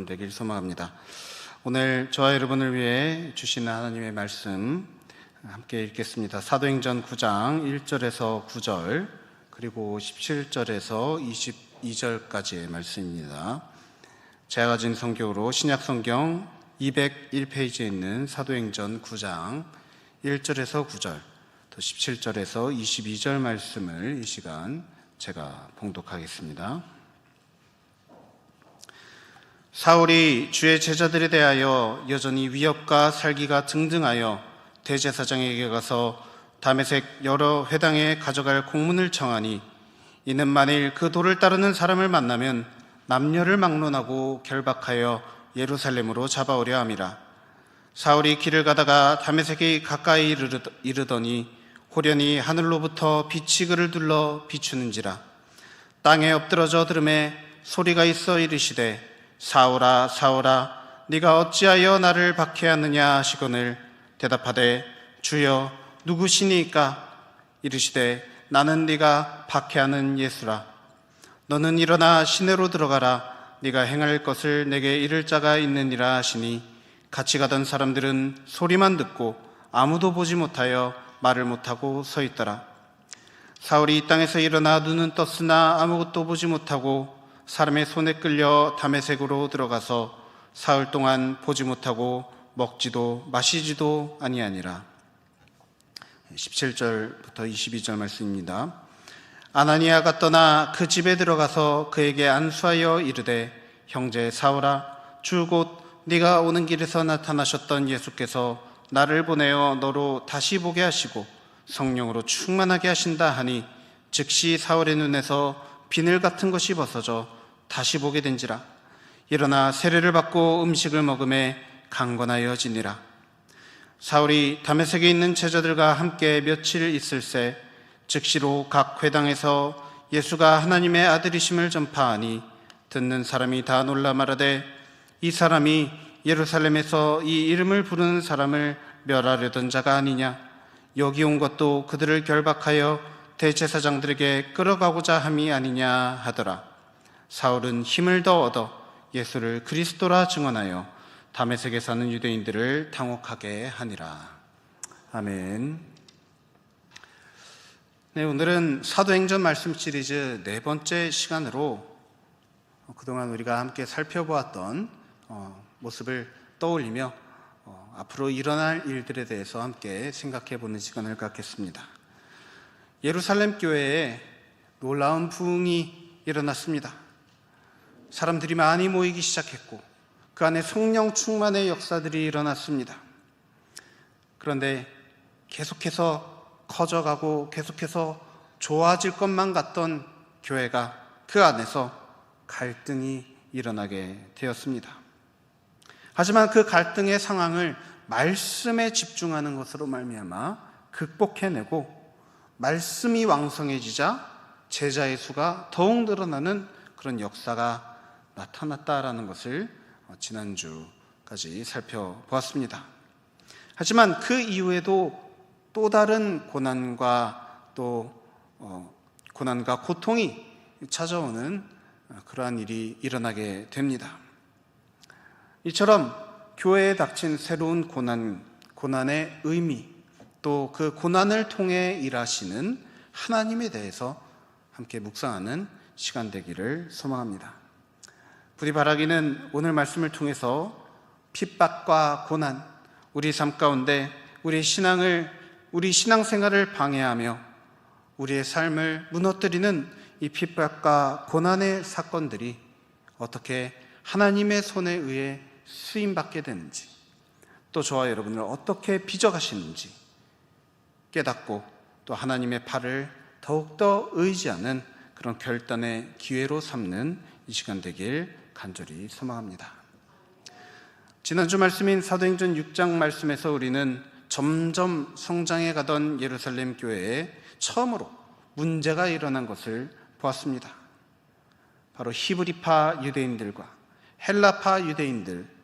되길 소망합니다. 오늘 저와 여러분을 위해 주시는 하나님의 말씀 함께 읽겠습니다. 사도행전 9장 1절에서 9절 그리고 17절에서 22절까지의 말씀입니다. 제가 가진 성경으로 신약성경 201페이지에 있는 사도행전 9장 1절에서 9절 또 17절에서 22절 말씀을 이 시간 제가 봉독하겠습니다. 사울이 주의 제자들에 대하여 여전히 위협과 살기가 등등하여 대제사장에게 가서 다메섹 여러 회당에 가져갈 공문을 청하니, 이는 만일 그 도를 따르는 사람을 만나면 남녀를 막론하고 결박하여 예루살렘으로 잡아오려 함이라. 사울이 길을 가다가 다메섹이 가까이 이르더니 호련히 하늘로부터 빛이 그를 둘러 비추는지라. 땅에 엎드러져 들음에 소리가 있어 이르시되, 사울아 사울아 네가 어찌하여 나를 박해하느냐 하시거늘 대답하되, 주여 누구시니까? 이르시되, 나는 네가 박해하는 예수라. 너는 일어나 시내로 들어가라. 네가 행할 것을 내게 이를 자가 있느니라 하시니, 같이 가던 사람들은 소리만 듣고 아무도 보지 못하여 말을 못하고 서 있더라. 사울이 이 땅에서 일어나 눈은 떴으나 아무것도 보지 못하고 사람의 손에 끌려 다메섹으로 들어가서 사흘 동안 보지 못하고 먹지도 마시지도 아니하니라. 17절부터 22절 말씀입니다. 아나니아가 떠나 그 집에 들어가서 그에게 안수하여 이르되, 형제 사울아, 주 곧 네가 오는 길에서 나타나셨던 예수께서 나를 보내어 너로 다시 보게 하시고 성령으로 충만하게 하신다 하니, 즉시 사울의 눈에서 비늘 같은 것이 벗어져 다시 보게 된지라. 일어나 세례를 받고 음식을 먹음에 강건하여지니라. 사울이 다메섹에 있는 제자들과 함께 며칠 있을새 즉시로 각 회당에서 예수가 하나님의 아들이심을 전파하니, 듣는 사람이 다 놀라 말하되, 이 사람이 예루살렘에서 이 이름을 부르는 사람을 멸하려던 자가 아니냐? 여기 온 것도 그들을 결박하여 대제사장들에게 끌어가고자 함이 아니냐 하더라. 사울은 힘을 더 얻어 예수를 그리스도라 증언하여 다메섹에 사는 유대인들을 당혹하게 하니라. 아멘. 네, 오늘은 사도행전 말씀 시리즈 네 번째 시간으로 그동안 우리가 함께 살펴보았던 모습을 떠올리며 앞으로 일어날 일들에 대해서 함께 생각해보는 시간을 갖겠습니다. 예루살렘 교회에 놀라운 부흥이 일어났습니다. 사람들이 많이 모이기 시작했고 그 안에 성령 충만의 역사들이 일어났습니다. 그런데 계속해서 커져가고 계속해서 좋아질 것만 같던 교회가 그 안에서 갈등이 일어나게 되었습니다. 하지만 그 갈등의 상황을 말씀에 집중하는 것으로 말미암아 극복해내고, 말씀이 왕성해지자 제자의 수가 더욱 늘어나는 그런 역사가 나타났다라는 것을 지난주까지 살펴보았습니다. 하지만 그 이후에도 또 다른 고난과 고통이 찾아오는 그러한 일이 일어나게 됩니다. 이처럼 교회에 닥친 새로운 고난의 의미, 또 그 고난을 통해 일하시는 하나님에 대해서 함께 묵상하는 시간 되기를 소망합니다. 부디 바라기는 오늘 말씀을 통해서 핍박과 고난, 우리 삶 가운데 우리 신앙생활을 방해하며 우리의 삶을 무너뜨리는 이 핍박과 고난의 사건들이 어떻게 하나님의 손에 의해 쓰임받게 되는지, 또 저와 여러분을 어떻게 빚어가시는지 깨닫고, 또 하나님의 팔을 더욱더 의지하는 그런 결단의 기회로 삼는 이 시간 되길 간절히 소망합니다. 지난주 말씀인 사도행전 6장 말씀에서 우리는 점점 성장해 가던 예루살렘 교회에 처음으로 문제가 일어난 것을 보았습니다. 바로 히브리파 유대인들과 헬라파 유대인들,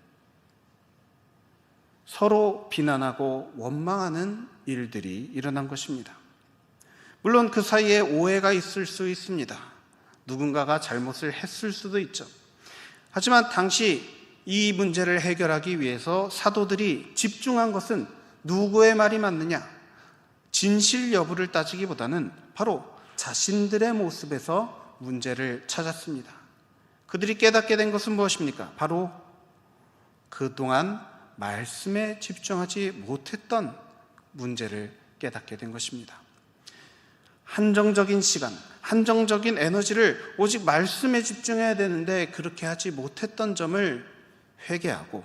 서로 비난하고 원망하는 일들이 일어난 것입니다. 물론 그 사이에 오해가 있을 수 있습니다. 누군가가 잘못을 했을 수도 있죠. 하지만 당시 이 문제를 해결하기 위해서 사도들이 집중한 것은 누구의 말이 맞느냐, 진실 여부를 따지기보다는 바로 자신들의 모습에서 문제를 찾았습니다. 그들이 깨닫게 된 것은 무엇입니까? 바로 그동안 말씀에 집중하지 못했던 문제를 깨닫게 된 것입니다. 한정적인 시간, 한정적인 에너지를 오직 말씀에 집중해야 되는데 그렇게 하지 못했던 점을 회개하고,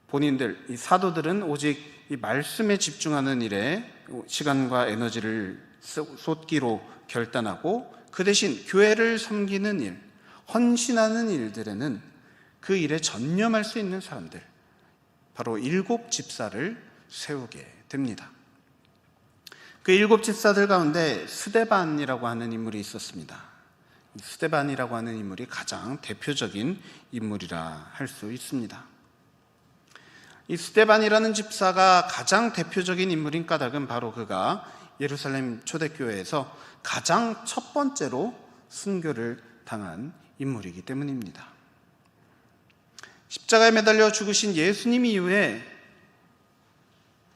본인들, 이 사도들은 오직 이 말씀에 집중하는 일에 시간과 에너지를 쏟기로 결단하고, 그 대신 교회를 섬기는 일, 헌신하는 일들에는 그 일에 전념할 수 있는 사람들, 바로 7 집사를 세우게 됩니다. 그 7 집사들 가운데 스데반이라고 하는 인물이 있었습니다. 스데반이라고 하는 인물이 가장 대표적인 인물이라 할 수 있습니다. 이 스데반이라는 집사가 가장 대표적인 인물인 까닭은 바로 그가 예루살렘 초대교회에서 가장 첫 번째로 순교를 당한 인물이기 때문입니다. 십자가에 매달려 죽으신 예수님 이후에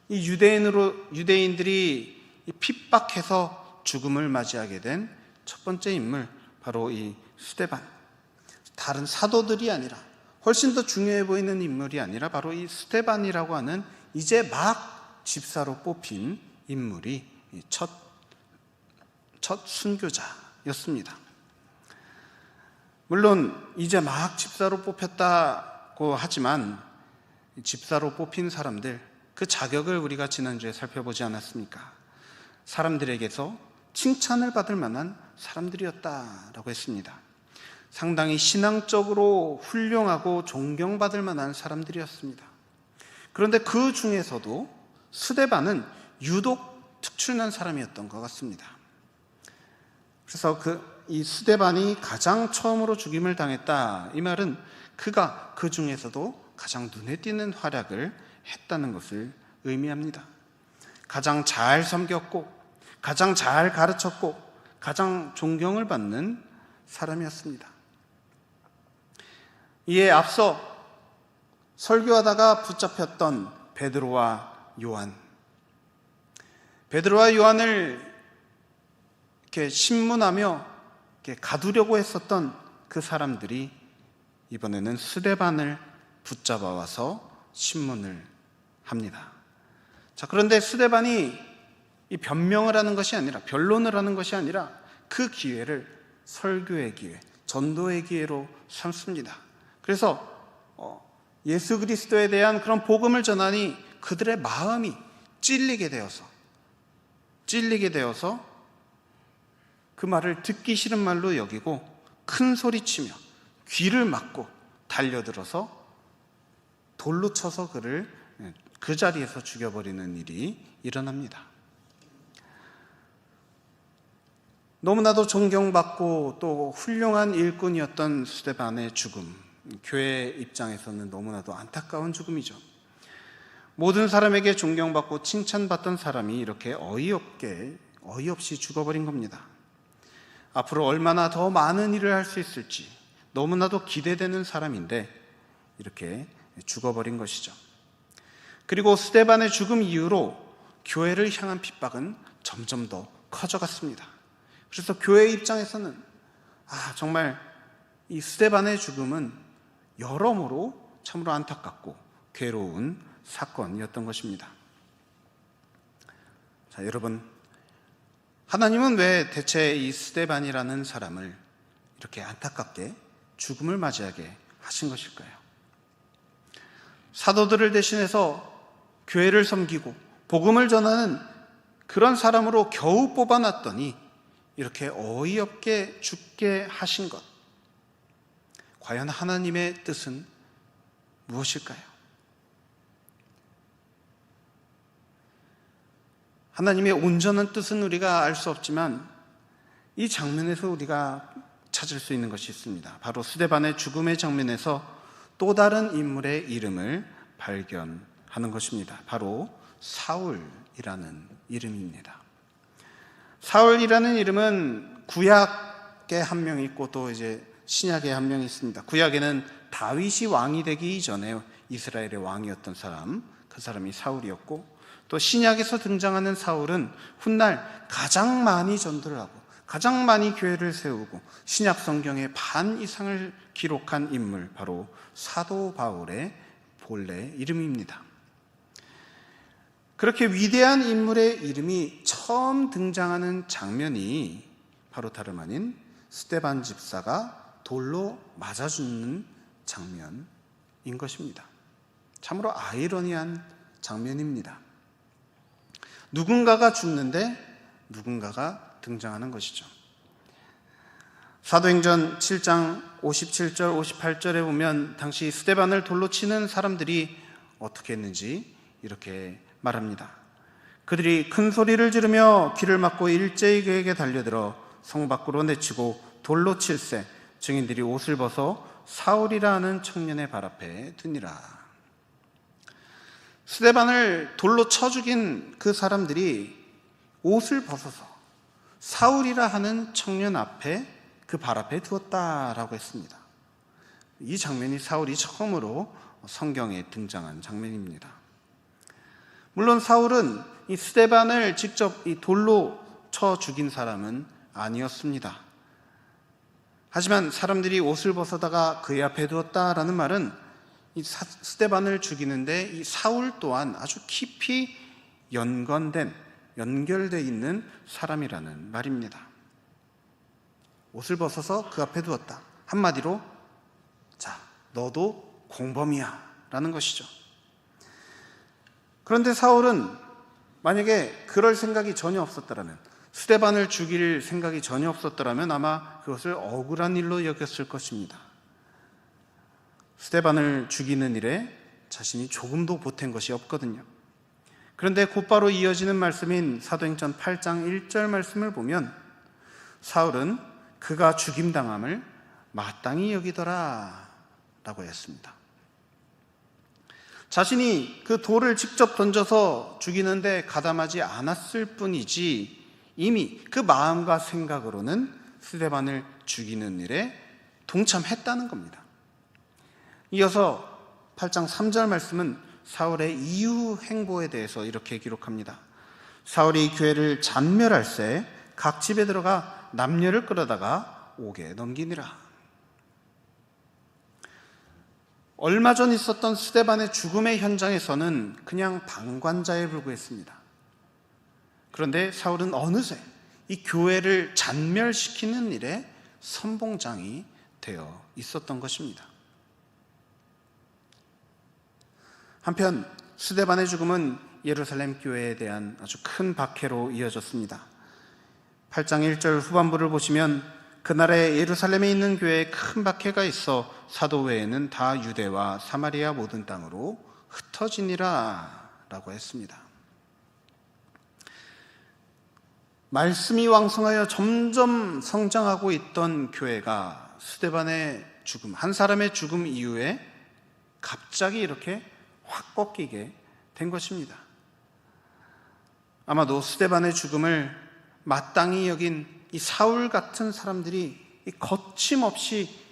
이 유대인들이 핍박해서 죽음을 맞이하게 된 첫 번째 인물, 바로 이 스데반. 다른 사도들이 아니라, 훨씬 더 중요해 보이는 인물이 아니라 바로 이 스데반이라고 하는 이제 막 집사로 뽑힌 인물이 첫 순교자였습니다. 물론 이제 막 집사로 뽑혔다고 하지만 집사로 뽑힌 사람들, 그 자격을 우리가 지난주에 살펴보지 않았습니까? 사람들에게서 칭찬을 받을 만한 사람들이었다라고 했습니다. 상당히 신앙적으로 훌륭하고 존경받을 만한 사람들이었습니다. 그런데 그 중에서도 스데반은 유독 특출난 사람이었던 것 같습니다. 그래서 이 스데반이 가장 처음으로 죽임을 당했다, 이 말은 그가 그 중에서도 가장 눈에 띄는 활약을 했다는 것을 의미합니다. 가장 잘 섬겼고, 가장 잘 가르쳤고, 가장 존경을 받는 사람이었습니다. 이에 앞서 설교하다가 붙잡혔던 베드로와 요한을 이렇게 신문하며 이렇게 가두려고 했었던 그 사람들이 이번에는 스데반을 붙잡아 와서 신문을 합니다. 자, 그런데 스데반이 이 변명을 하는 것이 아니라, 변론을 하는 것이 아니라 그 기회를 설교의 기회, 전도의 기회로 삼습니다. 그래서 예수 그리스도에 대한 그런 복음을 전하니 그들의 마음이 찔리게 되어서 그 말을 듣기 싫은 말로 여기고 큰 소리치며 귀를 막고 달려들어서 돌로 쳐서 그를 그 자리에서 죽여버리는 일이 일어납니다. 너무나도 존경받고 또 훌륭한 일꾼이었던 스데반의 죽음, 교회 입장에서는 너무나도 안타까운 죽음이죠. 모든 사람에게 존경받고 칭찬받던 사람이 이렇게 어이없이 죽어버린 겁니다. 앞으로 얼마나 더 많은 일을 할 수 있을지 너무나도 기대되는 사람인데 이렇게 죽어버린 것이죠. 그리고 스데반의 죽음 이후로 교회를 향한 핍박은 점점 더 커져갔습니다. 그래서 교회 입장에서는 정말 이 스데반의 죽음은 여러모로 참으로 안타깝고 괴로운 사건이었던 것입니다. 자, 여러분, 하나님은 왜 대체 이 스데반이라는 사람을 이렇게 안타깝게 죽음을 맞이하게 하신 것일까요? 사도들을 대신해서 교회를 섬기고 복음을 전하는 그런 사람으로 겨우 뽑아놨더니 이렇게 어이없게 죽게 하신 것, 과연 하나님의 뜻은 무엇일까요? 하나님의 온전한 뜻은 우리가 알 수 없지만 이 장면에서 우리가 찾을 수 있는 것이 있습니다. 바로 스데반의 죽음의 장면에서 또 다른 인물의 이름을 발견하는 것입니다. 바로 사울이라는 이름입니다. 사울이라는 이름은 구약에 한 명 있고 또 이제 신약에 한 명 있습니다. 구약에는 다윗이 왕이 되기 이전에 이스라엘의 왕이었던 사람, 그 사람이 사울이었고, 또 신약에서 등장하는 사울은 훗날 가장 많이 전도를 하고 가장 많이 교회를 세우고 신약 성경의 반 이상을 기록한 인물, 바로 사도 바울의 본래 이름입니다. 그렇게 위대한 인물의 이름이 처음 등장하는 장면이 바로 다름 아닌 스데반 집사가 돌로 맞아 죽는 장면인 것입니다. 참으로 아이러니한 장면입니다. 누군가가 죽는데 누군가가 등장하는 것이죠. 사도행전 7장 57절 58절에 보면 당시 스데반을 돌로 치는 사람들이 어떻게 했는지 이렇게 말합니다. 그들이 큰 소리를 지르며 귀를 막고 일제히 그에게 달려들어 성 밖으로 내치고 돌로 칠세 증인들이 옷을 벗어 사울이라 하는 청년의 발 앞에 두니라. 스데반을 돌로 쳐 죽인 그 사람들이 옷을 벗어서 사울이라 하는 청년 앞에, 그 발 앞에 두었다라고 했습니다. 이 장면이 사울이 처음으로 성경에 등장한 장면입니다. 물론 사울은 이 스데반을 직접 이 돌로 쳐 죽인 사람은 아니었습니다. 하지만 사람들이 옷을 벗어다가 그의 앞에 두었다라는 말은 이 스데반을 죽이는데 이 사울 또한 아주 깊이 연결되어 있는 사람이라는 말입니다. 옷을 벗어서 그 앞에 두었다. 한마디로 자, 너도 공범이야 라는 것이죠. 그런데 사울은 만약에 그럴 생각이 전혀 없었더라면, 스데반을 죽일 생각이 전혀 없었더라면 아마 그것을 억울한 일로 여겼을 것입니다. 스데반을 죽이는 일에 자신이 조금도 보탠 것이 없거든요. 그런데 곧바로 이어지는 말씀인 사도행전 8장 1절 말씀을 보면 사울은 그가 죽임당함을 마땅히 여기더라 라고 했습니다. 자신이 그 돌을 직접 던져서 죽이는데 가담하지 않았을 뿐이지 이미 그 마음과 생각으로는 스데반을 죽이는 일에 동참했다는 겁니다. 이어서 8장 3절 말씀은 사울의 이후 행보에 대해서 이렇게 기록합니다. 사울이 교회를 잔멸할새 각 집에 들어가 남녀를 끌어다가 옥에 넘기니라. 얼마 전 있었던 스데반의 죽음의 현장에서는 그냥 방관자에 불과했습니다. 그런데 사울은 어느새 이 교회를 잔멸시키는 일에 선봉장이 되어 있었던 것입니다. 한편 스데반의 죽음은 예루살렘 교회에 대한 아주 큰 박해로 이어졌습니다. 8장 1절 후반부를 보시면 그날에 예루살렘에 있는 교회에 큰 박해가 있어 사도 외에는 다 유대와 사마리아 모든 땅으로 흩어지니라 라고 했습니다. 말씀이 왕성하여 점점 성장하고 있던 교회가 스데반의 죽음, 한 사람의 죽음 이후에 갑자기 이렇게 확 꺾이게 된 것입니다. 아마도 스데반의 죽음을 마땅히 여긴 이 사울 같은 사람들이 거침없이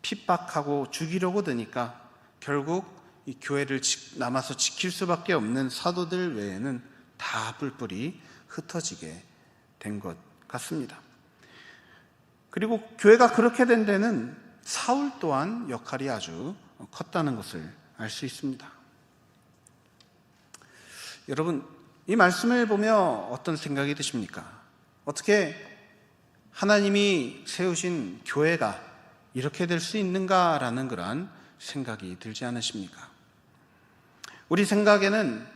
핍박하고 죽이려고 드니까 결국 이 교회를 남아서 지킬 수밖에 없는 사도들 외에는 다 뿔뿔이 흩어지게 된 것 같습니다. 그리고 교회가 그렇게 된 데는 사울 또한 역할이 아주 컸다는 것을 알 수 있습니다. 여러분, 이 말씀을 보며 어떤 생각이 드십니까? 어떻게 하나님이 세우신 교회가 이렇게 될 수 있는가라는 그러한 생각이 들지 않으십니까? 우리 생각에는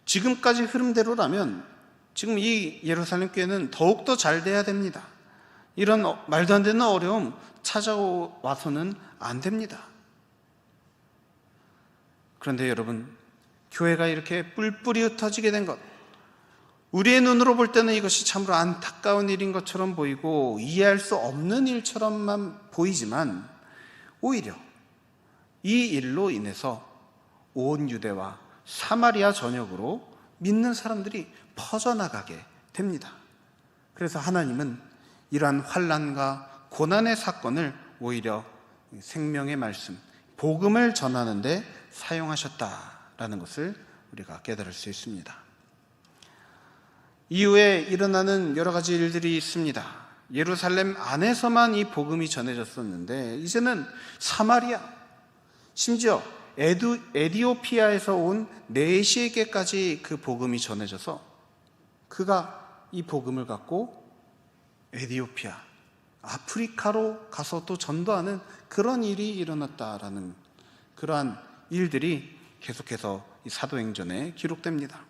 지금까지 흐름대로라면 지금 이 예루살렘 교회는 더욱더 잘 돼야 됩니다. 이런 말도 안 되는 어려움 찾아와서는 안 됩니다. 그런데 여러분, 교회가 이렇게 뿔뿔이 흩어지게 된 것, 우리의 눈으로 볼 때는 이것이 참으로 안타까운 일인 것처럼 보이고 이해할 수 없는 일처럼만 보이지만 오히려 이 일로 인해서 온 유대와 사마리아 전역으로 믿는 사람들이 퍼져나가게 됩니다. 그래서 하나님은 이러한 환난과 고난의 사건을 오히려 생명의 말씀, 복음을 전하는 데 사용하셨다라는 것을 우리가 깨달을 수 있습니다. 이후에 일어나는 여러 가지 일들이 있습니다. 예루살렘 안에서만 이 복음이 전해졌었는데 이제는 사마리아, 심지어 에디오피아에서 온 내시에게까지 그 복음이 전해져서 그가 이 복음을 갖고 에디오피아, 아프리카로 가서 또 전도하는 그런 일이 일어났다라는 그러한 일들이 계속해서 이 사도행전에 기록됩니다.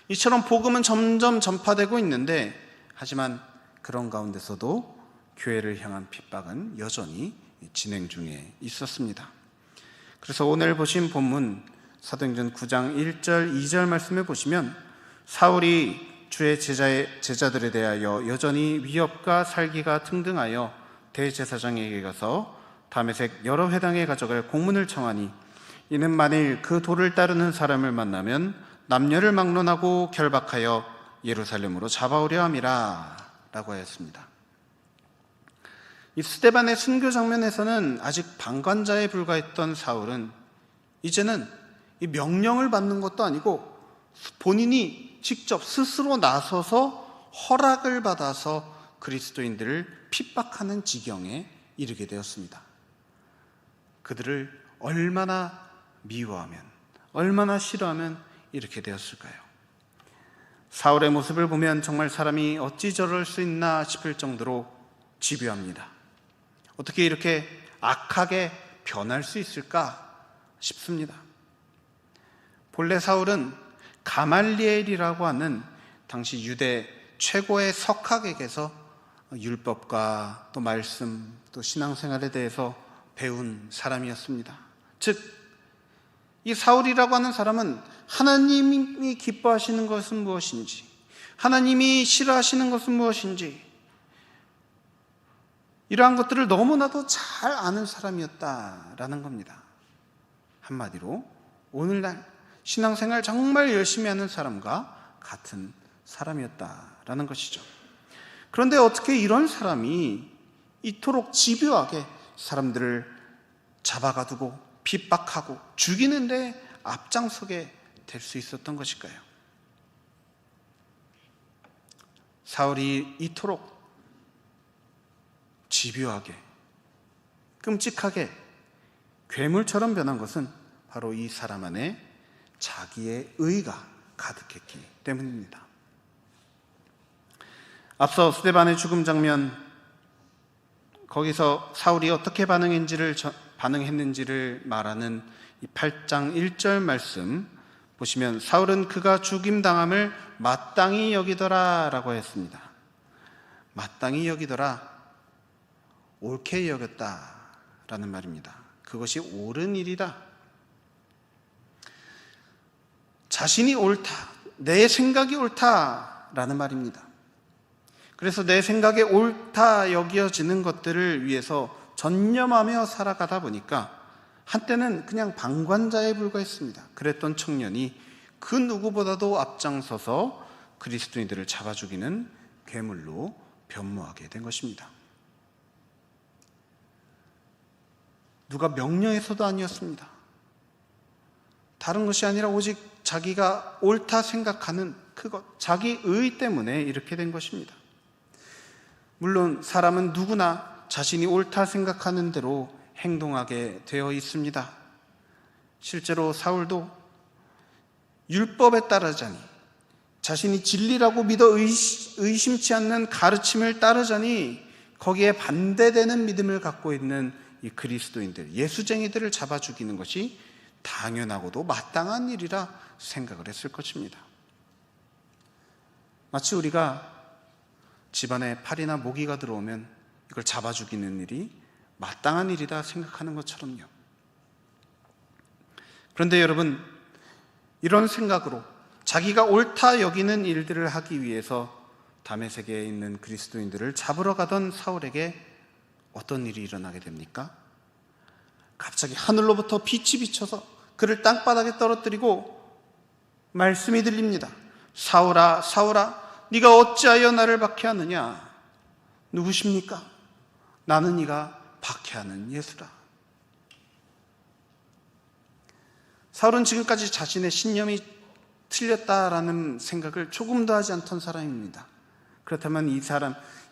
이처럼 복음은 점점 전파되고 있는데 하지만 그런 가운데서도 교회를 향한 핍박은 여전히 진행 중에 있었습니다. 그래서 오늘 보신 본문 사도행전 9장 1절 2절 말씀을 보시면 사울이 주의 제자들에 대하여 여전히 위협과 살기가 등등하여 대제사장에게 가서 다메섹 여러 회당에 가져갈 공문을 청하니 이는 만일 그 도를 따르는 사람을 만나면 남녀를 막론하고 결박하여 예루살렘으로 잡아오려 함이라 라고 하였습니다. 이 스데반의 순교 장면에서는 아직 방관자에 불과했던 사울은 이제는 이 명령을 받는 것도 아니고 본인이 직접 스스로 나서서 허락을 받아서 그리스도인들을 핍박하는 지경에 이르게 되었습니다. 그들을 얼마나 미워하면, 얼마나 싫어하면 이렇게 되었을까요? 사울의 모습을 보면 정말 사람이 어찌 저럴 수 있나 싶을 정도로 집요합니다. 어떻게 이렇게 악하게 변할 수 있을까 싶습니다. 본래 사울은 가말리엘이라고 하는 당시 유대 최고의 석학에게서 율법과 또 말씀, 또 신앙생활에 대해서 배운 사람이었습니다. 즉 이 사울이라고 하는 사람은 하나님이 기뻐하시는 것은 무엇인지, 하나님이 싫어하시는 것은 무엇인지 이러한 것들을 너무나도 잘 아는 사람이었다라는 겁니다. 한마디로 오늘날 신앙생활 정말 열심히 하는 사람과 같은 사람이었다라는 것이죠. 그런데 어떻게 이런 사람이 이토록 집요하게 사람들을 잡아가두고 핍박하고 죽이는데 앞장서게 될 수 있었던 것일까요? 사울이 이토록 집요하게, 끔찍하게 괴물처럼 변한 것은 바로 이 사람 안에 자기의 의가 가득했기 때문입니다. 앞서 스데반의 죽음 장면, 거기서 사울이 어떻게 반응했는지를 말하는 이 8장 1절 말씀 보시면 사울은 그가 죽임당함을 마땅히 여기더라 라고 했습니다. 마땅히 여기더라, 옳게 여겼다 라는 말입니다. 그것이 옳은 일이다, 자신이 옳다, 내 생각이 옳다라는 말입니다. 그래서 내 생각에 옳다 여겨지는 것들을 위해서 전념하며 살아가다 보니까 한때는 그냥 방관자에 불과했습니다. 그랬던 청년이 그 누구보다도 앞장서서 그리스도인들을 잡아 죽이는 괴물로 변모하게 된 것입니다. 누가 명령해서도 아니었습니다. 다른 것이 아니라 오직 자기가 옳다 생각하는 그것, 자기 의 때문에 이렇게 된 것입니다. 물론 사람은 누구나 자신이 옳다 생각하는 대로 행동하게 되어 있습니다. 실제로 사울도 율법에 따르자니, 자신이 진리라고 믿어 의심치 않는 가르침을 따르자니 거기에 반대되는 믿음을 갖고 있는 이 그리스도인들, 예수쟁이들을 잡아 죽이는 것이 당연하고도 마땅한 일이라 생각을 했을 것입니다. 마치 우리가 집안에 파리나 모기가 들어오면 이걸 잡아 죽이는 일이 마땅한 일이다 생각하는 것처럼요. 그런데 여러분, 이런 생각으로 자기가 옳다 여기는 일들을 하기 위해서 다메섹에 있는 그리스도인들을 잡으러 가던 사울에게 어떤 일이 일어나게 됩니까? 갑자기 하늘로부터 빛이 비쳐서 그를 땅바닥에 떨어뜨리고 말씀이 들립니다. 사울아, 사울아, 네가 어찌하여 나를 박해하느냐? 누구십니까? 나는 네가 박해하는 예수라. 사울은 지금까지 자신의 신념이 틀렸다라는 생각을 조금도 하지 않던 사람입니다. 그렇다면 이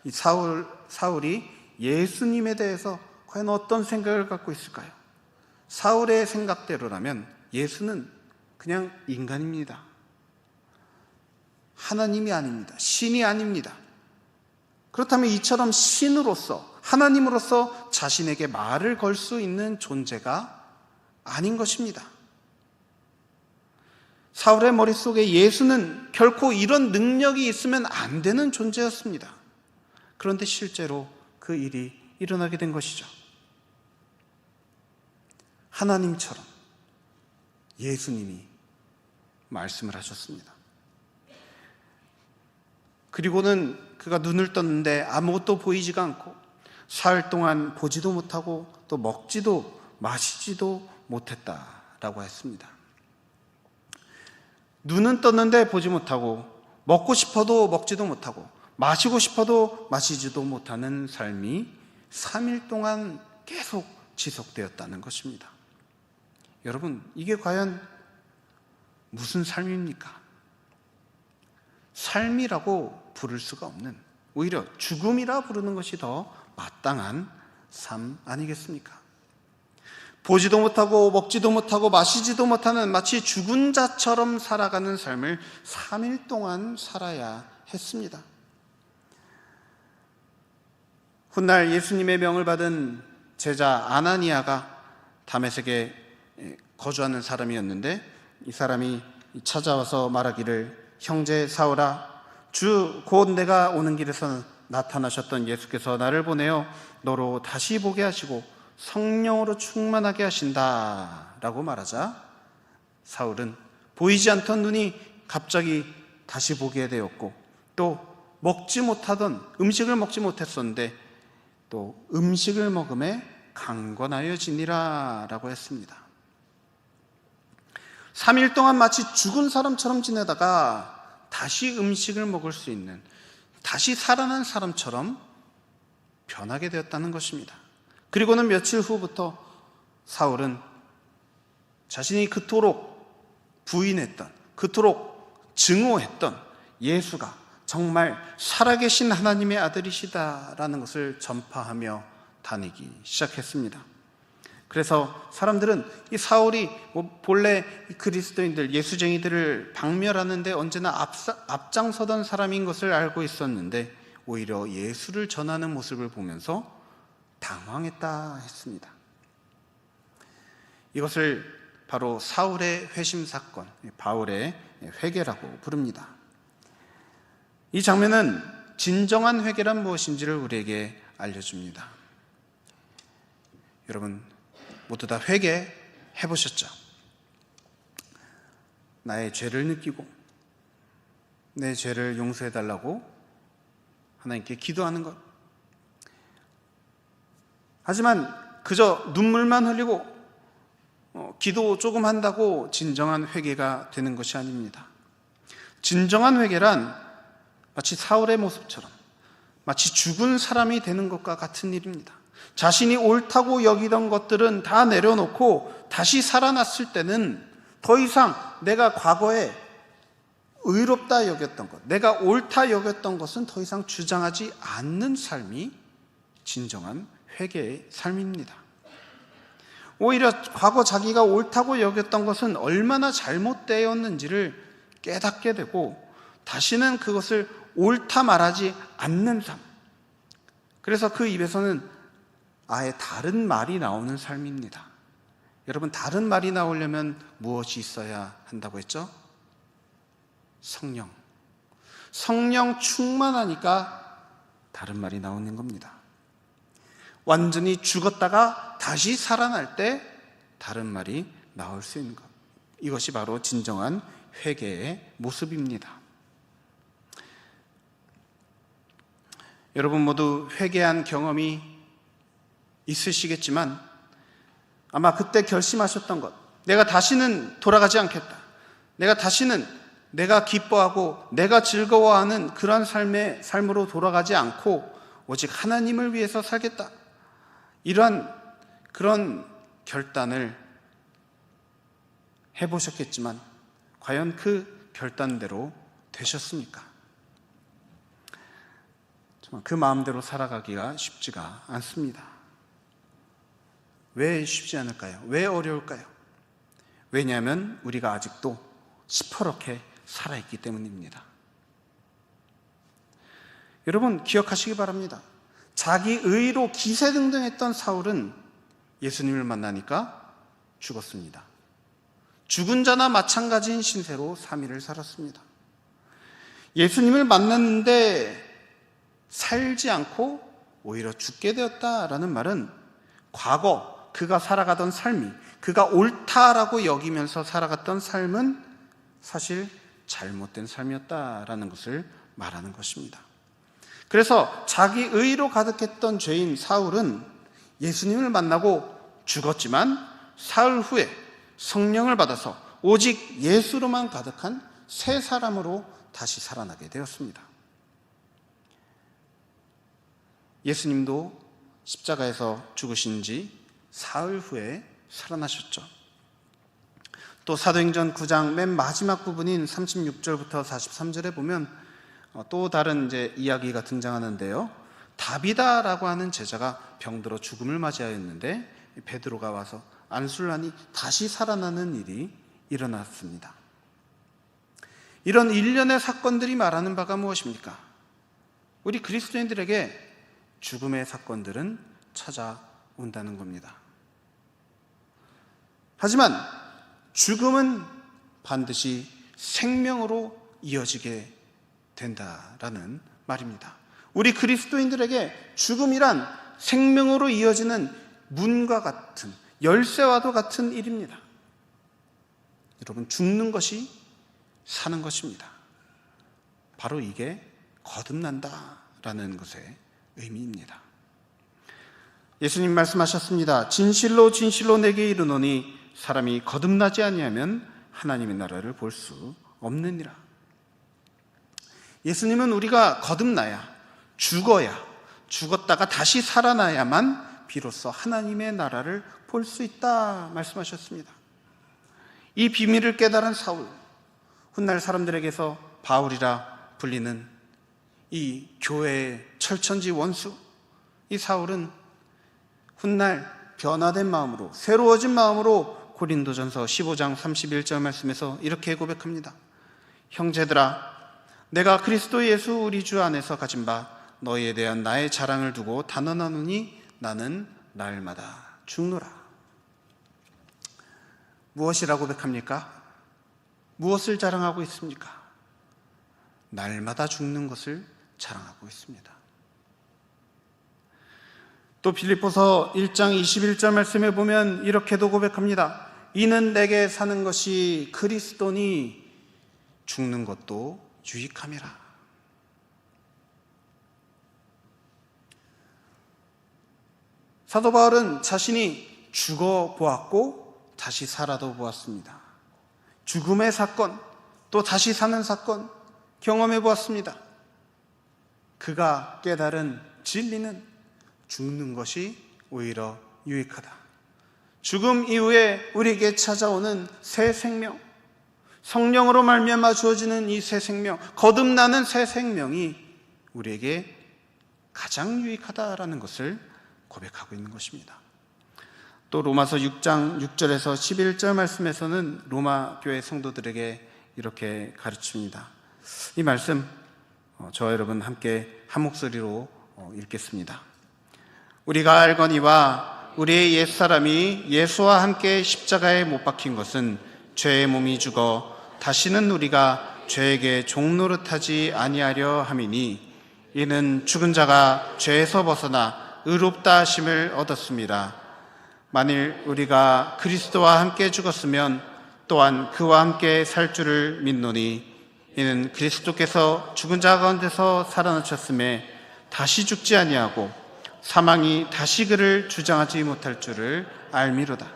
사울이 예수님에 대해서 과연 어떤 생각을 갖고 있을까요? 사울의 생각대로라면 예수는 그냥 인간입니다. 하나님이 아닙니다. 신이 아닙니다. 그렇다면 이처럼 신으로서, 하나님으로서 자신에게 말을 걸 수 있는 존재가 아닌 것입니다. 사울의 머릿속에 예수는 결코 이런 능력이 있으면 안 되는 존재였습니다. 그런데 실제로 그 일이 일어나게 된 것이죠. 하나님처럼 예수님이 말씀을 하셨습니다. 그리고는 그가 눈을 떴는데 아무것도 보이지가 않고 사흘 동안 보지도 못하고 또 먹지도 마시지도 못했다라고 했습니다. 눈은 떴는데 보지 못하고 먹고 싶어도 먹지도 못하고 마시고 싶어도 마시지도 못하는 삶이 3일 동안 계속 지속되었다는 것입니다. 여러분, 이게 과연 무슨 삶입니까? 삶이라고 부를 수가 없는, 오히려 죽음이라 부르는 것이 더 마땅한 삶 아니겠습니까? 보지도 못하고 먹지도 못하고 마시지도 못하는 마치 죽은 자처럼 살아가는 삶을 3일 동안 살아야 했습니다. 훗날 예수님의 명을 받은 제자 아나니아가 다메섹에 거주하는 사람이었는데, 이 사람이 찾아와서 말하기를, 형제 사울아, 주 곧 내가 오는 길에서 나타나셨던 예수께서 나를 보내어 너로 다시 보게 하시고 성령으로 충만하게 하신다 라고 말하자, 사울은 보이지 않던 눈이 갑자기 다시 보게 되었고, 또 먹지 못하던 음식을 먹지 못했었는데 또 음식을 먹음에 강건하여지니라 라고 했습니다. 3일 동안 마치 죽은 사람처럼 지내다가 다시 음식을 먹을 수 있는, 다시 살아난 사람처럼 변하게 되었다는 것입니다. 그리고는 며칠 후부터 사울은 자신이 그토록 부인했던, 그토록 증오했던 예수가 정말 살아계신 하나님의 아들이시다라는 것을 전파하며 다니기 시작했습니다. 그래서 사람들은 이 사울이 본래 그리스도인들, 예수쟁이들을 박멸하는 데 언제나 앞장서던 사람인 것을 알고 있었는데, 오히려 예수를 전하는 모습을 보면서 당황했다 했습니다. 이것을 바로 사울의 회심 사건, 바울의 회개라고 부릅니다. 이 장면은 진정한 회개란 무엇인지를 우리에게 알려줍니다. 여러분, 모두 다 회개해 보셨죠? 나의 죄를 느끼고 내 죄를 용서해 달라고 하나님께 기도하는 것. 하지만 그저 눈물만 흘리고 기도 조금 한다고 진정한 회개가 되는 것이 아닙니다. 진정한 회개란 마치 사울의 모습처럼 마치 죽은 사람이 되는 것과 같은 일입니다. 자신이 옳다고 여기던 것들은 다 내려놓고 다시 살아났을 때는 더 이상 내가 과거에 의롭다 여겼던 것, 내가 옳다 여겼던 것은 더 이상 주장하지 않는 삶이 진정한 회개의 삶입니다. 오히려 과거 자기가 옳다고 여겼던 것은 얼마나 잘못되었는지를 깨닫게 되고 다시는 그것을 옳다 말하지 않는 삶. 그래서 그 입에서는 아예 다른 말이 나오는 삶입니다. 여러분, 다른 말이 나오려면 무엇이 있어야 한다고 했죠? 성령. 성령 충만하니까 다른 말이 나오는 겁니다. 완전히 죽었다가 다시 살아날 때 다른 말이 나올 수 있는 것. 이것이 바로 진정한 회개의 모습입니다. 여러분 모두 회개한 경험이 있으시겠지만 아마 그때 결심하셨던 것, 내가 다시는 돌아가지 않겠다, 내가 다시는 내가 기뻐하고 내가 즐거워하는 그런 삶으로 돌아가지 않고 오직 하나님을 위해서 살겠다, 이러한 그런 결단을 해보셨겠지만 과연 그 결단대로 되셨습니까? 정말 그 마음대로 살아가기가 쉽지가 않습니다. 왜 쉽지 않을까요? 왜 어려울까요? 왜냐하면 우리가 아직도 시퍼렇게 살아있기 때문입니다. 여러분 기억하시기 바랍니다. 자기 의로 기세등등했던 사울은 예수님을 만나니까 죽었습니다. 죽은 자나 마찬가지인 신세로 3일을 살았습니다. 예수님을 만났는데 살지 않고 오히려 죽게 되었다라는 말은 과거 그가 살아가던 삶이, 그가 옳다라고 여기면서 살아갔던 삶은 사실 잘못된 삶이었다라는 것을 말하는 것입니다. 그래서 자기 의로 가득했던 죄인 사울은 예수님을 만나고 죽었지만 사흘 후에 성령을 받아서 오직 예수로만 가득한 새 사람으로 다시 살아나게 되었습니다. 예수님도 십자가에서 죽으신 지 사흘 후에 살아나셨죠. 또 사도행전 9장 맨 마지막 부분인 36절부터 43절에 보면 또 다른 이야기가 등장하는데요. 다비다라고 하는 제자가 병들어 죽음을 맞이하였는데 베드로가 와서 안술하니 다시 살아나는 일이 일어났습니다. 이런 일련의 사건들이 말하는 바가 무엇입니까? 우리 그리스도인들에게 죽음의 사건들은 찾아온다는 겁니다. 하지만 죽음은 반드시 생명으로 이어지게 된다라는 말입니다. 우리 그리스도인들에게 죽음이란 생명으로 이어지는 문과 같은, 열쇠와도 같은 일입니다. 여러분, 죽는 것이 사는 것입니다. 바로 이게 거듭난다라는 것의 의미입니다. 예수님 말씀하셨습니다. 진실로 진실로 내게 이르노니 사람이 거듭나지 아니하면 하나님의 나라를 볼 수 없느니라. 예수님은 우리가 거듭나야, 죽었다가 다시 살아나야만 비로소 하나님의 나라를 볼 수 있다 말씀하셨습니다. 이 비밀을 깨달은 사울, 훗날 사람들에게서 바울이라 불리는 이 교회의 철천지 원수, 이 사울은 훗날 변화된 마음으로, 새로워진 마음으로 고린도전서 15장 31절 말씀에서 이렇게 고백합니다. 형제들아, 내가 그리스도 예수 우리 주 안에서 가진 바 너희에 대한 나의 자랑을 두고 단언하노니 나는 날마다 죽노라. 무엇이라고 고백합니까? 무엇을 자랑하고 있습니까? 날마다 죽는 것을 자랑하고 있습니다. 또 빌립보서 1장 21절 말씀에 보면 이렇게도 고백합니다. 이는 내게 사는 것이 그리스도니 죽는 것도 유익함이라. 사도 바울은 자신이 죽어 보았고 다시 살아도 보았습니다. 죽음의 사건, 또 다시 사는 사건 경험해 보았습니다. 그가 깨달은 진리는 죽는 것이 오히려 유익하다. 죽음 이후에 우리에게 찾아오는 새 생명, 성령으로 말미암아 주어지는 이 새 생명, 거듭나는 새 생명이 우리에게 가장 유익하다라는 것을 고백하고 있는 것입니다. 또 로마서 6장 6절에서 11절 말씀에서는 로마 교회 성도들에게 이렇게 가르칩니다. 이 말씀 저와 여러분 함께 한 목소리로 읽겠습니다. 우리가 알거니와 우리의 옛사람이 예수와 함께 십자가에 못 박힌 것은 죄의 몸이 죽어 다시는 우리가 죄에게 종노릇하지 아니하려 함이니 이는 죽은 자가 죄에서 벗어나 의롭다 하심을 얻었습니다. 만일 우리가 그리스도와 함께 죽었으면 또한 그와 함께 살 줄을 믿노니 이는 그리스도께서 죽은 자 가운데서 살아나셨음에 다시 죽지 아니하고 사망이 다시 그를 주장하지 못할 줄을 알미로다.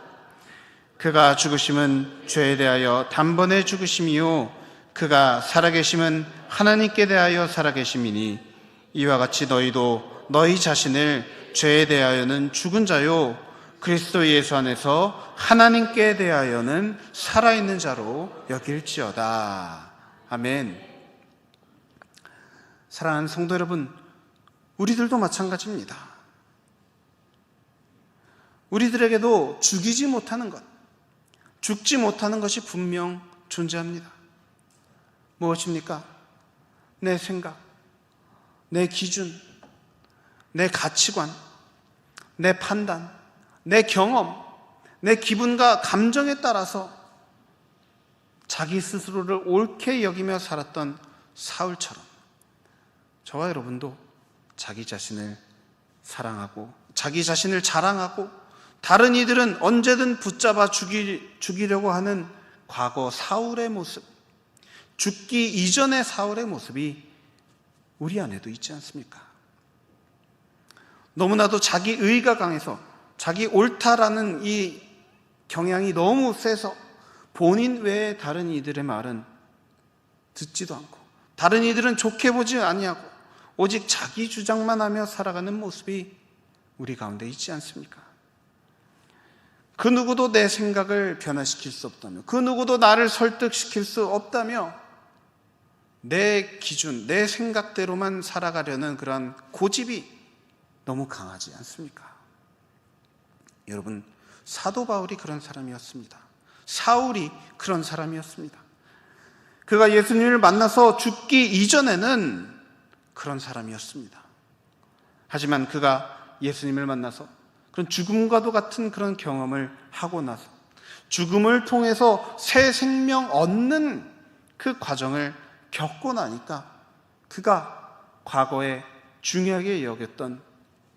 그가 죽으심은 죄에 대하여 단번에 죽으심이요 그가 살아계심은 하나님께 대하여 살아계심이니 이와 같이 너희도 너희 자신을 죄에 대하여는 죽은 자요 그리스도 예수 안에서 하나님께 대하여는 살아있는 자로 여길지어다. 아멘. 사랑하는 성도 여러분, 우리들도 마찬가지입니다. 우리들에게도 죽이지 못하는 것, 죽지 못하는 것이 분명 존재합니다. 무엇입니까? 내 생각, 내 기준, 내 가치관, 내 판단, 내 경험, 내 기분과 감정에 따라서 자기 스스로를 옳게 여기며 살았던 사울처럼 저와 여러분도 자기 자신을 사랑하고 자기 자신을 자랑하고 다른 이들은 언제든 붙잡아 죽이려고 하는 과거 사울의 모습, 죽기 이전의 사울의 모습이 우리 안에도 있지 않습니까? 너무나도 자기 의가 강해서 자기 옳다라는 이 경향이 너무 세서 본인 외에 다른 이들의 말은 듣지도 않고 다른 이들은 좋게 보지 아니하고 오직 자기 주장만 하며 살아가는 모습이 우리 가운데 있지 않습니까? 그 누구도 내 생각을 변화시킬 수 없다며, 그 누구도 나를 설득시킬 수 없다며 내 기준, 내 생각대로만 살아가려는 그런 고집이 너무 강하지 않습니까? 여러분, 사도 바울이 그런 사람이었습니다. 사울이 그런 사람이었습니다. 그가 예수님을 만나서 죽기 이전에는 그런 사람이었습니다. 하지만 그가 예수님을 만나서 그런 죽음과도 같은 그런 경험을 하고 나서 죽음을 통해서 새 생명 얻는 그 과정을 겪고 나니까 그가 과거에 중요하게 여겼던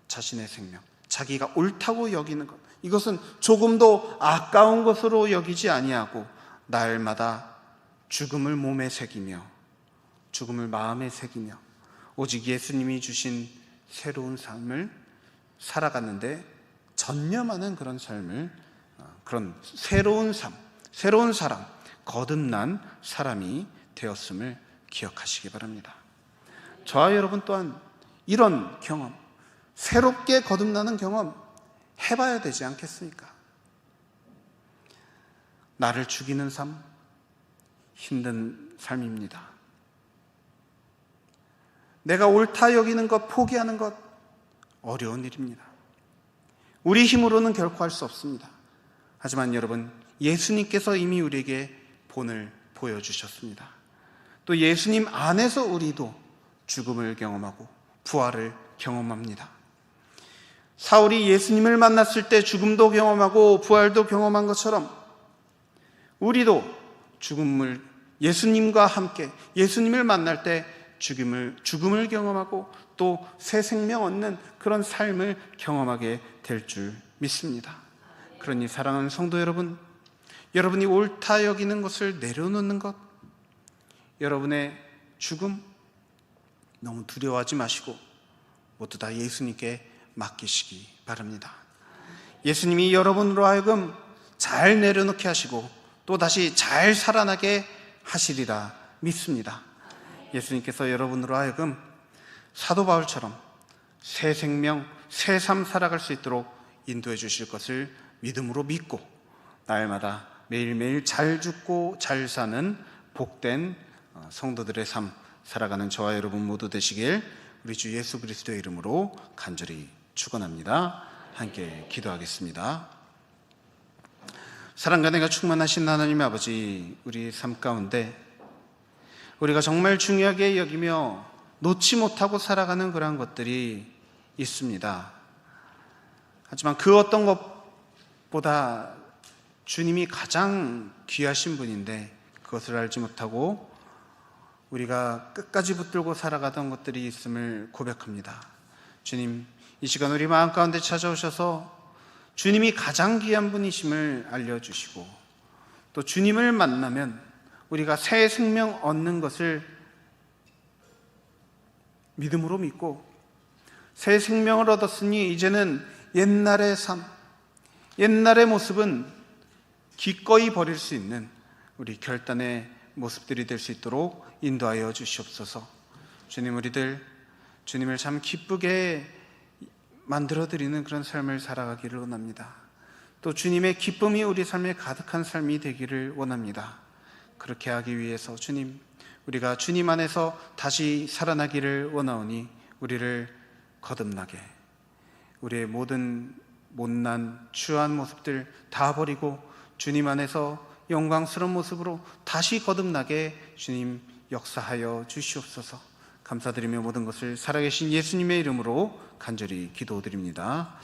자신의 생명, 자기가 옳다고 여기는 것, 이것은 조금도 아까운 것으로 여기지 아니하고 날마다 죽음을 몸에 새기며 죽음을 마음에 새기며 오직 예수님이 주신 새로운 삶을 살아갔는데 전념하는 그런 삶을, 그런 새로운 삶, 새로운 사람, 거듭난 사람이 되었음을 기억하시기 바랍니다. 저와 여러분 또한 이런 경험, 새롭게 거듭나는 경험 해봐야 되지 않겠습니까? 나를 죽이는 삶, 힘든 삶입니다. 내가 옳다 여기는 것, 포기하는 것, 어려운 일입니다. 우리 힘으로는 결코 할 수 없습니다. 하지만 여러분, 예수님께서 이미 우리에게 본을 보여주셨습니다. 또 예수님 안에서 우리도 죽음을 경험하고 부활을 경험합니다. 사울이 예수님을 만났을 때 죽음도 경험하고 부활도 경험한 것처럼 우리도 죽음을 예수님과 함께 예수님을 만날 때 죽음을 경험하고 또 새 생명 얻는 그런 삶을 경험하게 될 줄 믿습니다. 그러니 사랑하는 성도 여러분, 여러분이 옳다 여기는 것을 내려놓는 것, 여러분의 죽음 너무 두려워하지 마시고 모두 다 예수님께 맡기시기 바랍니다. 예수님이 여러분으로 하여금 잘 내려놓게 하시고 또 다시 잘 살아나게 하시리라 믿습니다. 예수님께서 여러분으로 하여금 사도 바울처럼 새 생명, 새 삶 살아갈 수 있도록 인도해 주실 것을 믿음으로 믿고 날마다 매일매일 잘 죽고 잘 사는 복된 성도들의 삶 살아가는 저와 여러분 모두 되시길 우리 주 예수 그리스도의 이름으로 간절히 축원합니다. 함께 기도하겠습니다. 사랑과 은혜가 충만하신 하나님 아버지, 우리 삶 가운데 우리가 정말 중요하게 여기며 놓지 못하고 살아가는 그러한 것들이 있습니다. 하지만 그 어떤 것보다 주님이 가장 귀하신 분인데 그것을 알지 못하고 우리가 끝까지 붙들고 살아가던 것들이 있음을 고백합니다. 주님, 이 시간 우리 마음 가운데 찾아오셔서 주님이 가장 귀한 분이심을 알려주시고 또 주님을 만나면 우리가 새 생명 얻는 것을 믿음으로 믿고 새 생명을 얻었으니 이제는 옛날의 삶, 옛날의 모습은 기꺼이 버릴 수 있는 우리 결단의 모습들이 될 수 있도록 인도하여 주시옵소서. 주님, 우리들 주님을 참 기쁘게 만들어드리는 그런 삶을 살아가기를 원합니다. 또 주님의 기쁨이 우리 삶에 가득한 삶이 되기를 원합니다. 그렇게 하기 위해서 주님, 우리가 주님 안에서 다시 살아나기를 원하오니 우리를 거듭나게, 우리의 모든 못난 추한 모습들 다 버리고 주님 안에서 영광스러운 모습으로 다시 거듭나게 주님 역사하여 주시옵소서. 감사드리며 모든 것을 살아계신 예수님의 이름으로 간절히 기도드립니다.